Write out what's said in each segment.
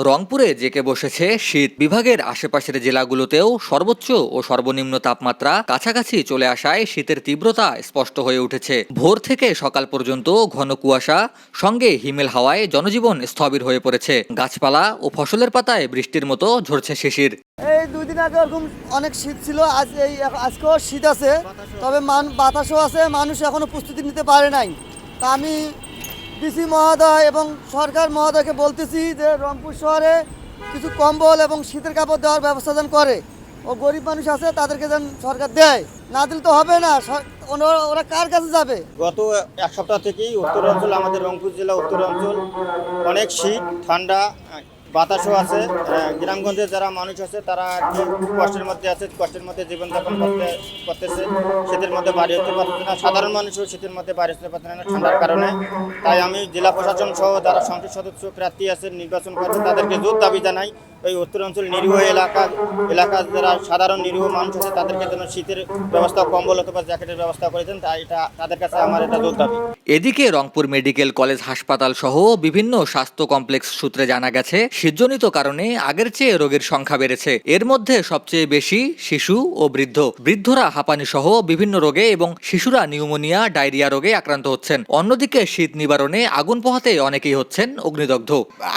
রংপুরে জেঁকে বসেছে শীত। বিভাগের আশেপাশের জেলাগুলোতেও সর্বোচ্চ ও সর্বনিম্ন তাপমাত্রা কাছাকাছি চলে আসায় শীতের তীব্রতা স্পষ্ট হয়ে উঠেছে। ভোর থেকে সকাল পর্যন্ত ঘন কুয়াশা সঙ্গে হিমেল হাওয়ায় জনজীবন স্থবির হয়ে পড়েছে। গাছপালা ও ফসলের পাতায় বৃষ্টির মতো ঝরছে শিশির। এই 2 দিন আগে এরকম অনেক শীত ছিল, আজকেও শীত আছে, তবে বাতাসও আছে। মানুষ এখনো প্রস্তুতি নিতে পারে নাই। তা আমি ডিসি মহোদয় এবং সরকার মহোদয়কে বলতেছি যে রংপুর শহরে কিছু কম্বল এবং শীতের কাপড় দেওয়ার ব্যবস্থা যেন করে। ও গরিব মানুষ আছে, তাদেরকে যেন সরকার দেয়। না দিলে তো হবে না, ওরা কার কাছে যাবে? গত এক সপ্তাহ থেকেই উত্তরাঞ্চল, আমাদের রংপুর জেলা উত্তরাঞ্চল অনেক শীত, ঠান্ডা, বাতাসও আছে। গ্রামগঞ্জে যারা মানুষ আছে তারা কষ্টের মধ্যে আছে, কষ্টের মধ্যে জীবনযাপন করতেছে। শীতের মধ্যে বাড়ি হতে পারছে না, সাধারণ মানুষও শীতের মধ্যে বাড়ি হতে পারছে না ঠান্ডার কারণে। তাই আমি জেলা প্রশাসন সহ যারা সংসদ সদস্য প্রার্থী আছে নির্বাচন করছে তাদেরকে জোর দাবি জানাই, ওই উত্তরাঞ্চল নিরীহ এলাকার যারা সাধারণ নিরীহ মানুষ আছে তাদেরকে যেন শীতের ব্যবস্থা, কম্বল অথবা জ্যাকেটের ব্যবস্থা করে দেন। তাই এটা তাদের কাছে আমার এটা জোর দাবি। এদিকে রংপুর মেডিকেল কলেজ হাসপাতাল সহ বিভিন্ন স্বাস্থ্য কমপ্লেক্স সূত্রে জানা গেছে, শীতজনিত কারণে আগের চেয়ে রোগীর সংখ্যা বেড়েছে। এর মধ্যে সবচেয়ে বেশি শিশু ও বৃদ্ধরা হাঁপানি সহ বিভিন্ন রোগে এবং শিশুরা নিউমোনিয়া, ডায়রিয়া রোগে আক্রান্ত হচ্ছেন। অন্যদিকে শীত নিবারণে আগুন পোহাতে অনেকেই হচ্ছেন অগ্নিদগ্ধ।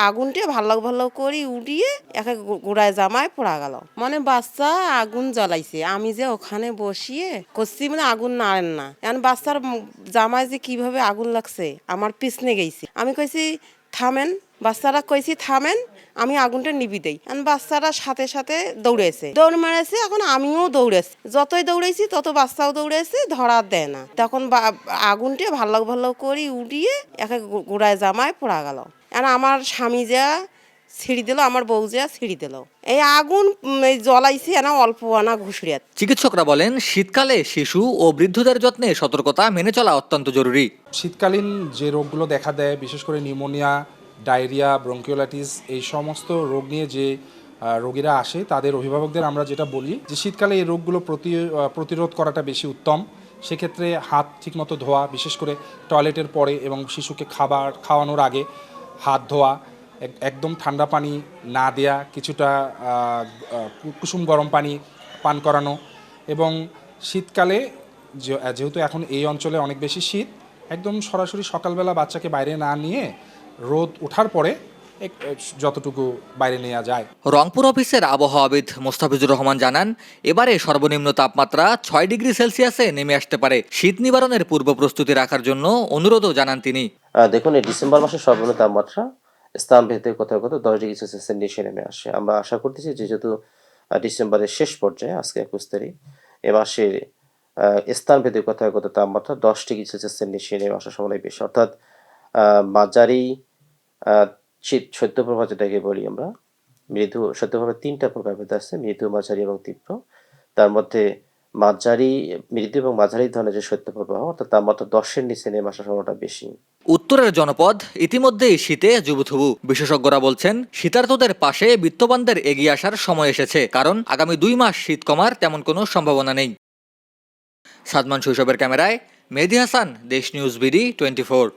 আগুনটা ভালো ভালো করে উড়িয়ে একে গোড়ায় জামায় পড়া গেল, মানে বাচ্চা আগুন জ্বালাইছে। আমি যে ওখানে বসিয়ে করছি, মানে আগুন নাড়েন না, এখন বাচ্চার জামায় যে কিভাবে আগুন লাগছে আমার পিছনে গেছি। আমি কইছি থামেন, বাচ্চারা কইছি থামেন, আমি আগুনটা নিবি দেই। বাচ্চারা সাথে সাথে দৌড় মেরেছে। এখন আমিও দৌড়েছি, যতই দৌড়েছি তত বাচ্চাও দৌড়েছে, ধরা দেয় না। তখন আগুনটা ভালো করে উড়িয়ে একে গোড়ায় জামায় পড়া গেল। আর আমার স্বামী যা ছিঁড়ি দিল, আমার বউ যা ছিঁড়ি দিল। এই আগুন জ্বলাইছে না অল্প আনা ঘুষড়িয়াত। চিকিৎসকরা বলেন, শীতকালে শিশু ও বৃদ্ধদের যত্নে সতর্কতা মেনে চলা অত্যন্ত জরুরি। শীতকালীন যে রোগগুলো দেখা দেয়, বিশেষ করে নিউমোনিয়া, ডায়রিয়া, ব্রঙ্কিওলাইটিস, এই সমস্ত রোগ নিয়ে যে রোগীরা আসে তাদের অভিভাবকদের আমরা যেটা বলি যে শীতকালে এই রোগগুলো প্রতিরোধ করাটা বেশি উত্তম। সেক্ষেত্রে হাত ঠিকমতো ধোয়া, বিশেষ করে টয়লেটের পরে এবং শিশুকে খাওয়ানোর আগে হাত ধোয়া, একদম ঠান্ডা পানি না দেয়া, কিছুটা কুসুম গরম পানি পান করানো। এবং শীতকালে যেহেতু এখন এই অঞ্চলে অনেক বেশি শীত, একদম সরাসরি সকালবেলা বাচ্চাকে বাইরে না নিয়ে রোদ ওঠার পরে যতটুকু বাইরে নেওয়া যায়। রংপুর অফিসের আবহাওয়াবিদ মোস্তাফিজুর রহমান জানান, এবারে সর্বনিম্ন তাপমাত্রা 6 ডিগ্রি সেলসিয়াসে নেমে আসতে পারে। শীত নিবারণের পূর্ব প্রস্তুতি রাখার জন্য অনুরোধও জানান তিনি। দেখুন, এই ডিসেম্বর মাসের সর্বনিম্ন তাপমাত্রা স্থানভেদে কোথাও 10 ডিগ্রি সেলসিয়াসের নিচে নেমে আসে। আমরা আশা করতেছি যেহেতু ডিসেম্বরের শেষ পর্যায়ে, আজকে 21 তারিখ, এ মাসে স্থানভেদে কোথাও তাপমাত্রা 10 ডিগ্রি সেলসিয়াসের নিচে নেমে আসার সম্ভাবনা বেশি। অর্থাৎ মাঝারি শীত শৈত্যপ্রবাহ যেটাকে বলি আমরা, মৃদু শৈত্যপ্রবাহ 3টা প্রকারভেদ আছে, মৃদু, মাঝারি এবং তীব্র। তার মধ্যে মৃদু এবং মাঝারি ধরনের যে শৈত্যপ্রবাহ, অর্থাৎ তাপমাত্রা 10-এর নিচে নেমে আসার সম্ভাবনা বেশি। উত্তরের জনপদ ইতিমধ্যেই শীতে জুবুথুবু। বিশেষজ্ঞরা বলছেন, শীতার্তদের পাশে বিত্তবানদের এগিয়ে আসার সময় এসেছে, কারণ আগামী 2 মাস শীত কমার তেমন কোনো সম্ভাবনা নেই। সাদমান শৈশবের ক্যামেরায় মেহেদী হাসান, দেশ নিউজ বিডি 24।